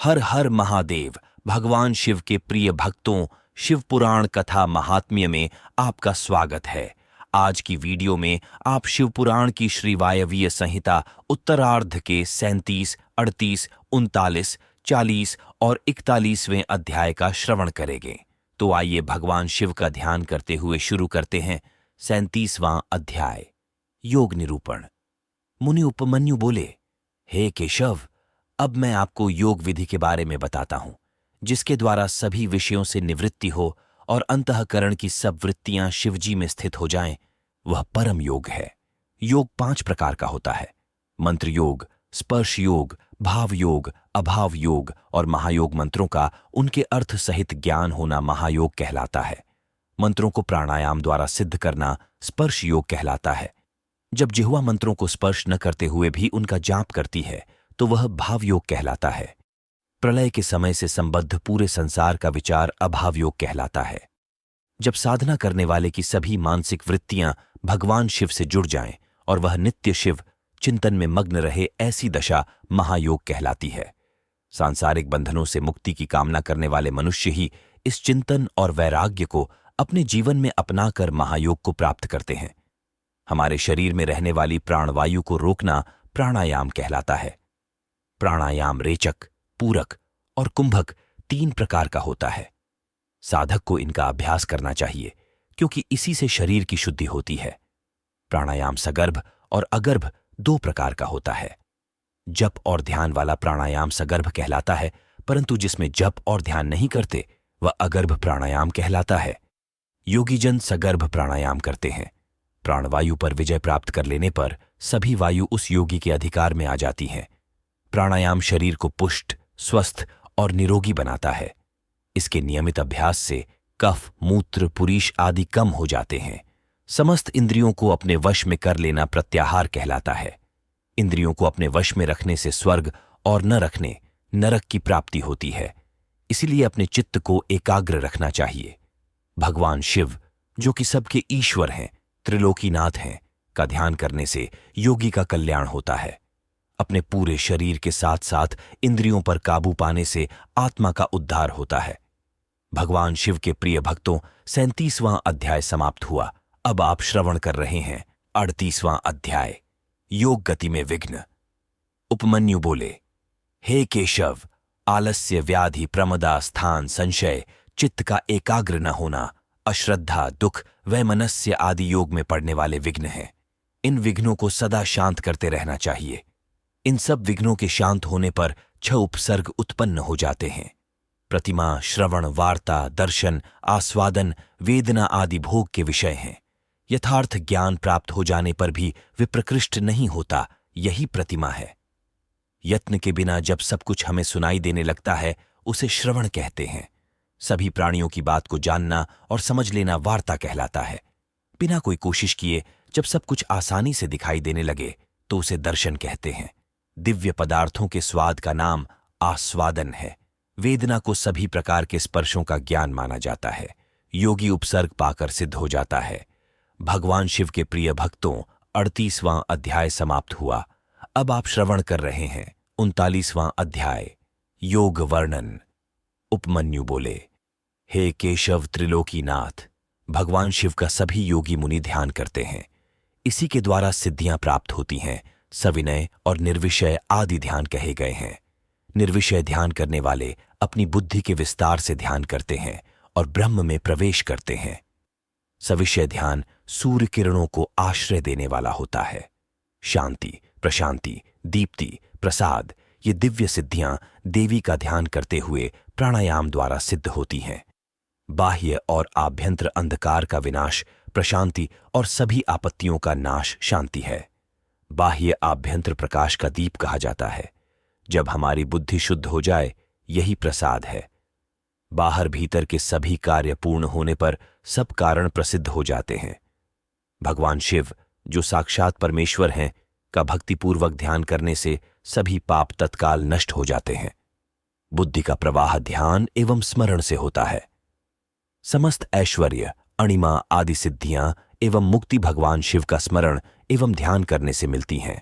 हर हर महादेव। भगवान शिव के प्रिय भक्तों, शिव पुराण कथा महात्म्य में आपका स्वागत है। आज की वीडियो में आप शिव पुराण की श्री वायवीय संहिता उत्तरार्ध के 37, 38, 39, 40 और 41वें अध्याय का श्रवण करेंगे। तो आइए भगवान शिव का ध्यान करते हुए शुरू करते हैं। 37वां अध्याय, योग निरूपण। मुनि उपमन्यु बोले, हे केशव, अब मैं आपको योग विधि के बारे में बताता हूं, जिसके द्वारा सभी विषयों से निवृत्ति हो और अंतःकरण की सब वृत्तियां शिवजी में स्थित हो जाएं। वह परम योग है। योग 5 प्रकार का होता है: मंत्र योग, स्पर्श योग, भाव योग, अभाव योग और महायोग। मंत्रों का उनके अर्थ सहित ज्ञान होना महायोग कहलाता है। मंत्रों को प्राणायाम द्वारा सिद्ध करना स्पर्श योग कहलाता है। जब जिह्वा मंत्रों को स्पर्श न करते हुए भी उनका जाप करती है तो वह भाव योग कहलाता है। प्रलय के समय से संबद्ध पूरे संसार का विचार अभाव योग कहलाता है। जब साधना करने वाले की सभी मानसिक वृत्तियां भगवान शिव से जुड़ जाएं और वह नित्य शिव चिंतन में मग्न रहे, ऐसी दशा महायोग कहलाती है। सांसारिक बंधनों से मुक्ति की कामना करने वाले मनुष्य ही इस चिंतन और वैराग्य को अपने जीवन में अपनाकर महायोग को प्राप्त करते हैं। हमारे शरीर में रहने वाली प्राणवायु को रोकना प्राणायाम कहलाता है। प्राणायाम रेचक, पूरक और कुंभक 3 प्रकार का होता है। साधक को इनका अभ्यास करना चाहिए, क्योंकि इसी से शरीर की शुद्धि होती है। प्राणायाम सगर्भ और अगर्भ 2 प्रकार का होता है। जप और ध्यान वाला प्राणायाम सगर्भ कहलाता है, परंतु जिसमें जप और ध्यान नहीं करते वह अगर्भ प्राणायाम कहलाता है। योगीजन सगर्भ प्राणायाम करते हैं। प्राणवायु पर विजय प्राप्त कर लेने पर सभी वायु उस योगी के अधिकार में आ जाती हैं। प्राणायाम शरीर को पुष्ट, स्वस्थ और निरोगी बनाता है। इसके नियमित अभ्यास से कफ, मूत्र, पुरीश आदि कम हो जाते हैं। समस्त इंद्रियों को अपने वश में कर लेना प्रत्याहार कहलाता है। इंद्रियों को अपने वश में रखने से स्वर्ग और न रखने नरक की प्राप्ति होती है। इसीलिए अपने चित्त को एकाग्र रखना चाहिए। भगवान शिव, जो कि सबके ईश्वर हैं, त्रिलोकीनाथ हैं, का ध्यान करने से योगी का कल्याण होता है। अपने पूरे शरीर के साथ साथ इंद्रियों पर काबू पाने से आत्मा का उद्धार होता है। भगवान शिव के प्रिय भक्तों, 37वां अध्याय समाप्त हुआ। अब आप श्रवण कर रहे हैं 38वां अध्याय, योग गति में विघ्न। उपमन्यु बोले, हे केशव, आलस्य, व्याधि, प्रमदा, स्थान, संशय, चित्त का एकाग्र न होना, अश्रद्धा, दुख, वैमनस्य आदि योग में पड़ने वाले विघ्न हैं। इन विघ्नों को सदा शांत करते रहना चाहिए। इन सब विघ्नों के शांत होने पर 6 उपसर्ग उत्पन्न हो जाते हैं। प्रतिमा, श्रवण, वार्ता, दर्शन, आस्वादन, वेदना आदि भोग के विषय हैं। यथार्थ ज्ञान प्राप्त हो जाने पर भी वे प्रकृष्ट नहीं होता, यही प्रतिमा है। यत्न के बिना जब सब कुछ हमें सुनाई देने लगता है, उसे श्रवण कहते हैं। सभी प्राणियों की बात को जानना और समझ लेना वार्ता कहलाता है। बिना कोई कोशिश किए जब सब कुछ आसानी से दिखाई देने लगे तो उसे दर्शन कहते हैं। दिव्य पदार्थों के स्वाद का नाम आस्वादन है। वेदना को सभी प्रकार के स्पर्शों का ज्ञान माना जाता है। योगी उपसर्ग पाकर सिद्ध हो जाता है। भगवान शिव के प्रिय भक्तों, 38वां अध्याय समाप्त हुआ। अब आप श्रवण कर रहे हैं 39वां अध्याय, योग वर्णन। उपमन्यु बोले, हे केशव त्रिलोकीनाथ, भगवान शिव का सभी योगी मुनि ध्यान करते हैं। इसी के द्वारा सिद्धियां प्राप्त होती हैं। सविनय और निर्विषय आदि ध्यान कहे गए हैं। निर्विषय ध्यान करने वाले अपनी बुद्धि के विस्तार से ध्यान करते हैं और ब्रह्म में प्रवेश करते हैं। सविषय ध्यान सूर्य किरणों को आश्रय देने वाला होता है। शांति, प्रशांति, दीप्ति, प्रसाद, ये दिव्य सिद्धियां देवी का ध्यान करते हुए प्राणायाम द्वारा सिद्ध होती हैं। बाह्य और आभ्यंतर अंधकार का विनाश प्रशांति और सभी आपत्तियों का नाश शांति है। बाह्य आभ्यंतर प्रकाश का दीप कहा जाता है। जब हमारी बुद्धि शुद्ध हो जाए, यही प्रसाद है। बाहर भीतर के सभी कार्य पूर्ण होने पर सब कारण प्रसिद्ध हो जाते हैं। भगवान शिव, जो साक्षात परमेश्वर हैं, का भक्तिपूर्वक ध्यान करने से सभी पाप तत्काल नष्ट हो जाते हैं। बुद्धि का प्रवाह ध्यान एवं स्मरण से होता है। समस्त ऐश्वर्य, अणिमा आदि सिद्धियां एवं मुक्ति भगवान शिव का स्मरण एवं ध्यान करने से मिलती हैं।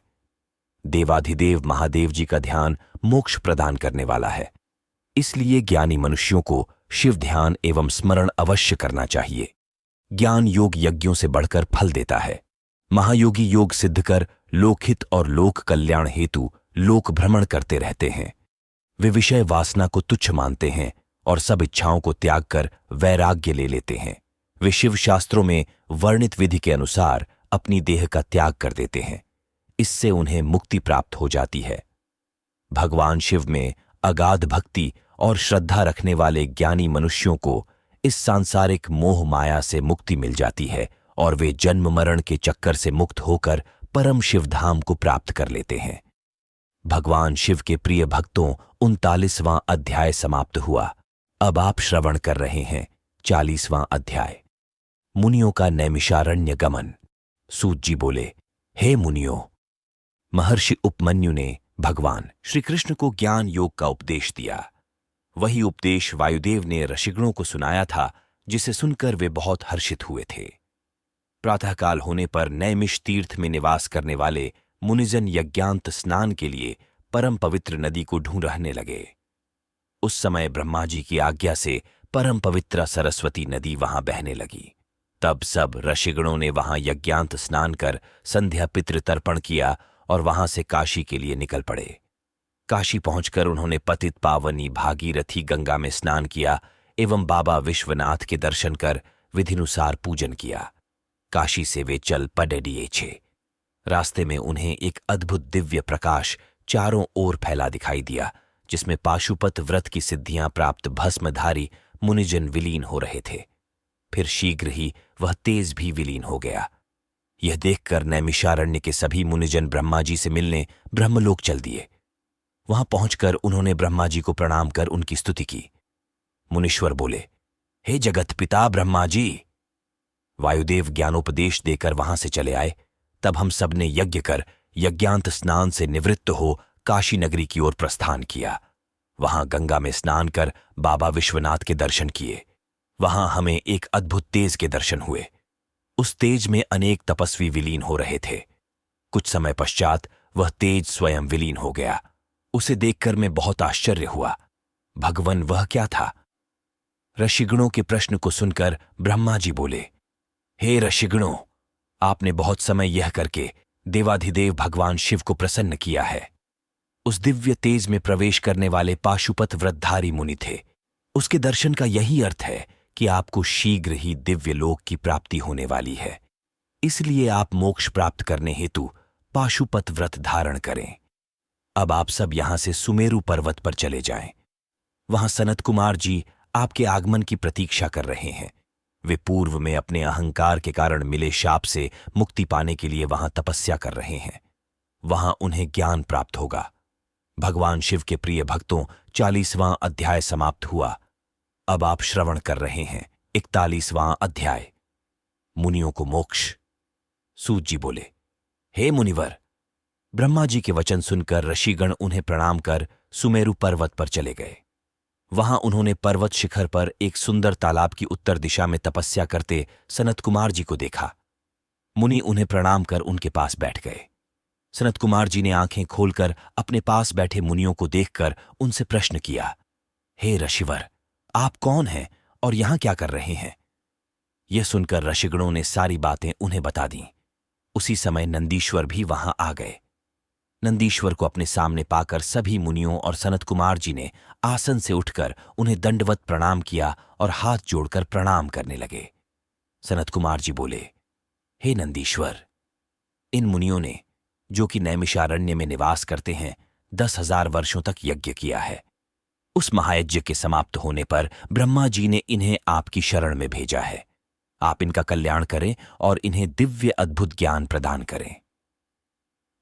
देवाधिदेव महादेव जी का ध्यान मोक्ष प्रदान करने वाला है। इसलिए ज्ञानी मनुष्यों को शिव ध्यान एवं स्मरण अवश्य करना चाहिए। ज्ञान योग यज्ञों से बढ़कर फल देता है। महायोगी योग सिद्ध कर लोकहित और लोक कल्याण हेतु लोक भ्रमण करते रहते हैं। वे विषय वासना को तुच्छ मानते हैं और सब इच्छाओं को त्याग कर वैराग्य ले लेते हैं। वे शिव शास्त्रों में वर्णित विधि के अनुसार अपनी देह का त्याग कर देते हैं। इससे उन्हें मुक्ति प्राप्त हो जाती है। भगवान शिव में अगाध भक्ति और श्रद्धा रखने वाले ज्ञानी मनुष्यों को इस सांसारिक मोह माया से मुक्ति मिल जाती है और वे जन्म मरण के चक्कर से मुक्त होकर परम शिव धाम को प्राप्त कर लेते हैं। भगवान शिव के प्रिय भक्तों 39वां अध्याय समाप्त हुआ। अब आप श्रवण कर रहे हैं 40वां अध्याय। मुनियों का नैमिषारण्य गमन। सूत जी बोले, हे मुनियों, महर्षि उपमन्यु ने भगवान श्री कृष्ण को ज्ञान योग का उपदेश दिया। वही उपदेश वायुदेव ने ऋषिगणों को सुनाया था, जिसे सुनकर वे बहुत हर्षित हुए थे। प्रातःकाल होने पर नैमिष तीर्थ में निवास करने वाले मुनिजन यज्ञांत स्नान के लिए परम पवित्र नदी को ढूंढ रहने लगे। उस समय ब्रह्मा जी की आज्ञा से परम पवित्र सरस्वती नदी वहां बहने लगी। तब सब ऋषिगणों ने वहां यज्ञांत स्नान कर संध्या पितृ तर्पण किया और वहां से काशी के लिए निकल पड़े। काशी पहुंचकर उन्होंने पतित पावनी भागीरथी गंगा में स्नान किया एवं बाबा विश्वनाथ के दर्शन कर विधिनुसार पूजन किया। काशी से वे चल पड़े छे। रास्ते में उन्हें एक अद्भुत दिव्य प्रकाश चारों ओर फैला दिखाई दिया, जिसमें पाशुपत व्रत की सिद्धियां प्राप्त भस्मधारी मुनिजन विलीन हो रहे थे। फिर शीघ्र ही वह तेज भी विलीन हो गया। यह देखकर नैमिषारण्य के सभी मुनिजन ब्रह्मा जी से मिलने ब्रह्मलोक चल दिए। वहां पहुंचकर उन्होंने ब्रह्मा जी को प्रणाम कर उनकी स्तुति की। मुनीश्वर बोले, हे जगत पिता ब्रह्मा जी। वायुदेव ज्ञानोपदेश देकर वहां से चले आए। तब हम सब ने यज्ञ कर यज्ञांत स्नान से निवृत्त हो काशी नगरी की ओर प्रस्थान किया। वहां गंगा में स्नान कर बाबा विश्वनाथ के दर्शन किए। वहां हमें एक अद्भुत तेज के दर्शन हुए। उस तेज में अनेक तपस्वी विलीन हो रहे थे। कुछ समय पश्चात वह तेज स्वयं विलीन हो गया। उसे देखकर मैं बहुत आश्चर्य हुआ। भगवन वह क्या था? ऋषिगणों के प्रश्न को सुनकर ब्रह्मा जी बोले, हे ऋषिगणों, आपने बहुत समय यह करके देवाधिदेव भगवान शिव को प्रसन्न किया है। उस दिव्य तेज में प्रवेश करने वाले पाशुपत व्रतधारी मुनि थे। उसके दर्शन का यही अर्थ है कि आपको शीघ्र ही दिव्य लोक की प्राप्ति होने वाली है। इसलिए आप मोक्ष प्राप्त करने हेतु पाशुपत व्रत धारण करें। अब आप सब यहां से सुमेरु पर्वत पर चले जाएं। वहां सनत कुमार जी आपके आगमन की प्रतीक्षा कर रहे हैं। वे पूर्व में अपने अहंकार के कारण मिले शाप से मुक्ति पाने के लिए वहां तपस्या कर रहे हैं। वहां उन्हें ज्ञान प्राप्त होगा। भगवान शिव के प्रिय भक्तों 40वां अध्याय समाप्त हुआ। अब आप श्रवण कर रहे हैं 41वां अध्याय। मुनियों को मोक्ष। सूत जी बोले, हे मुनिवर। ब्रह्मा जी के वचन सुनकर ऋषिगण उन्हें प्रणाम कर सुमेरु पर्वत पर चले गए। वहां उन्होंने पर्वत शिखर पर एक सुंदर तालाब की उत्तर दिशा में तपस्या करते सनत कुमार जी को देखा। मुनि उन्हें प्रणाम कर उनके पास बैठ गए। सनत कुमार जी ने आंखें खोलकर अपने पास बैठे मुनियों को देखकर उनसे प्रश्न किया, हे ऋषिवर, आप कौन हैं और यहां क्या कर रहे हैं? यह सुनकर ऋषिगणों ने सारी बातें उन्हें बता दी। उसी समय नंदीश्वर भी वहां आ गए। नंदीश्वर को अपने सामने पाकर सभी मुनियों और सनत कुमार जी ने आसन से उठकर उन्हें दंडवत प्रणाम किया और हाथ जोड़कर प्रणाम करने लगे। सनत कुमार जी बोले, हे नंदीश्वर, इन मुनियों ने, जो कि नैमिषारण्य में निवास करते हैं, 10,000 वर्षों तक यज्ञ किया है। उस महायज्ञ के समाप्त होने पर ब्रह्मा जी ने इन्हें आपकी शरण में भेजा है। आप इनका कल्याण करें और इन्हें दिव्य अद्भुत ज्ञान प्रदान करें।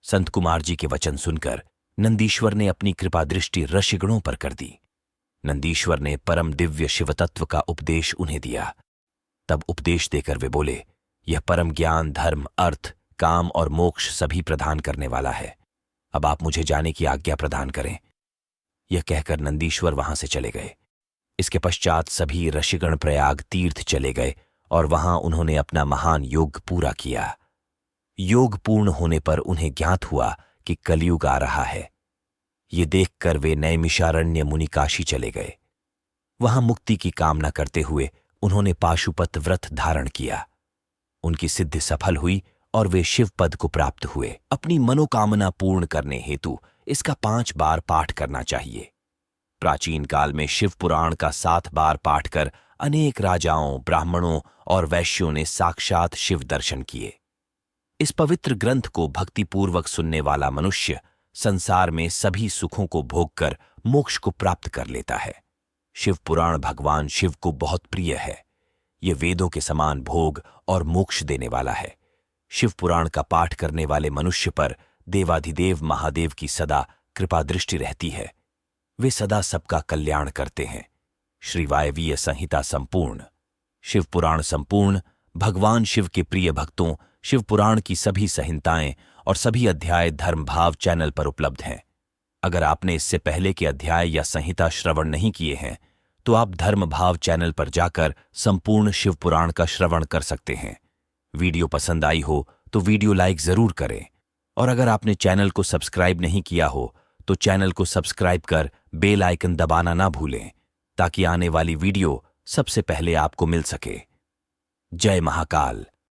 संत कुमार जी के वचन सुनकर नंदीश्वर ने अपनी कृपा दृष्टि ऋषिगणों पर कर दी। नंदीश्वर ने परम दिव्य शिवतत्व का उपदेश उन्हें दिया। तब उपदेश देकर वे बोले, यह परम ज्ञान, धर्म, अर्थ, काम और मोक्ष सभी प्रदान करने वाला है। अब आप मुझे जाने की आज्ञा प्रदान करें। यह कहकर नंदीश्वर वहां से चले गए। इसके पश्चात सभी ऋषिगण प्रयाग तीर्थ चले गए और वहां उन्होंने अपना महान योग पूरा किया। योग पूर्ण होने पर उन्हें ज्ञात हुआ कि कलयुग आ रहा है। ये देखकर वे नैमिषारण्य मुनि काशी चले गए। वहां मुक्ति की कामना करते हुए उन्होंने पाशुपत व्रत धारण किया। उनकी सिद्धि सफल हुई और वे शिव पद को प्राप्त हुए। अपनी मनोकामना पूर्ण करने हेतु इसका 5 बार पाठ करना चाहिए। प्राचीन काल में शिव पुराण का 7 बार पाठ कर अनेक राजाओं, ब्राह्मणों और वैश्यों ने साक्षात शिव दर्शन किए। इस पवित्र ग्रंथ को भक्तिपूर्वक सुनने वाला मनुष्य संसार में सभी सुखों को भोगकर मोक्ष को प्राप्त कर लेता है। शिव पुराण भगवान शिव को बहुत प्रिय है। ये वेदों के समान भोग और मोक्ष देने वाला है। शिव पुराण का पाठ करने वाले मनुष्य पर देवाधिदेव महादेव की सदा कृपा दृष्टि रहती है। वे सदा सबका कल्याण करते हैं। श्री वायवीय संहिता संपूर्ण। शिव पुराण संपूर्ण भगवान शिव के प्रिय भक्तों शिव पुराण की सभी संहिताएं और सभी अध्याय धर्म भाव चैनल पर उपलब्ध हैं। अगर आपने इससे पहले के अध्याय या संहिता श्रवण नहीं किए हैं तो आप धर्म भाव चैनल पर जाकर संपूर्ण शिव पुराण का श्रवण कर सकते हैं। वीडियो पसंद आई हो तो वीडियो लाइक जरूर करें और अगर आपने चैनल को सब्सक्राइब नहीं किया हो तो चैनल को सब्सक्राइब कर बेल आइकन दबाना ना भूलें ताकि आने वाली वीडियो सबसे पहले आपको मिल सके। जय महाकाल।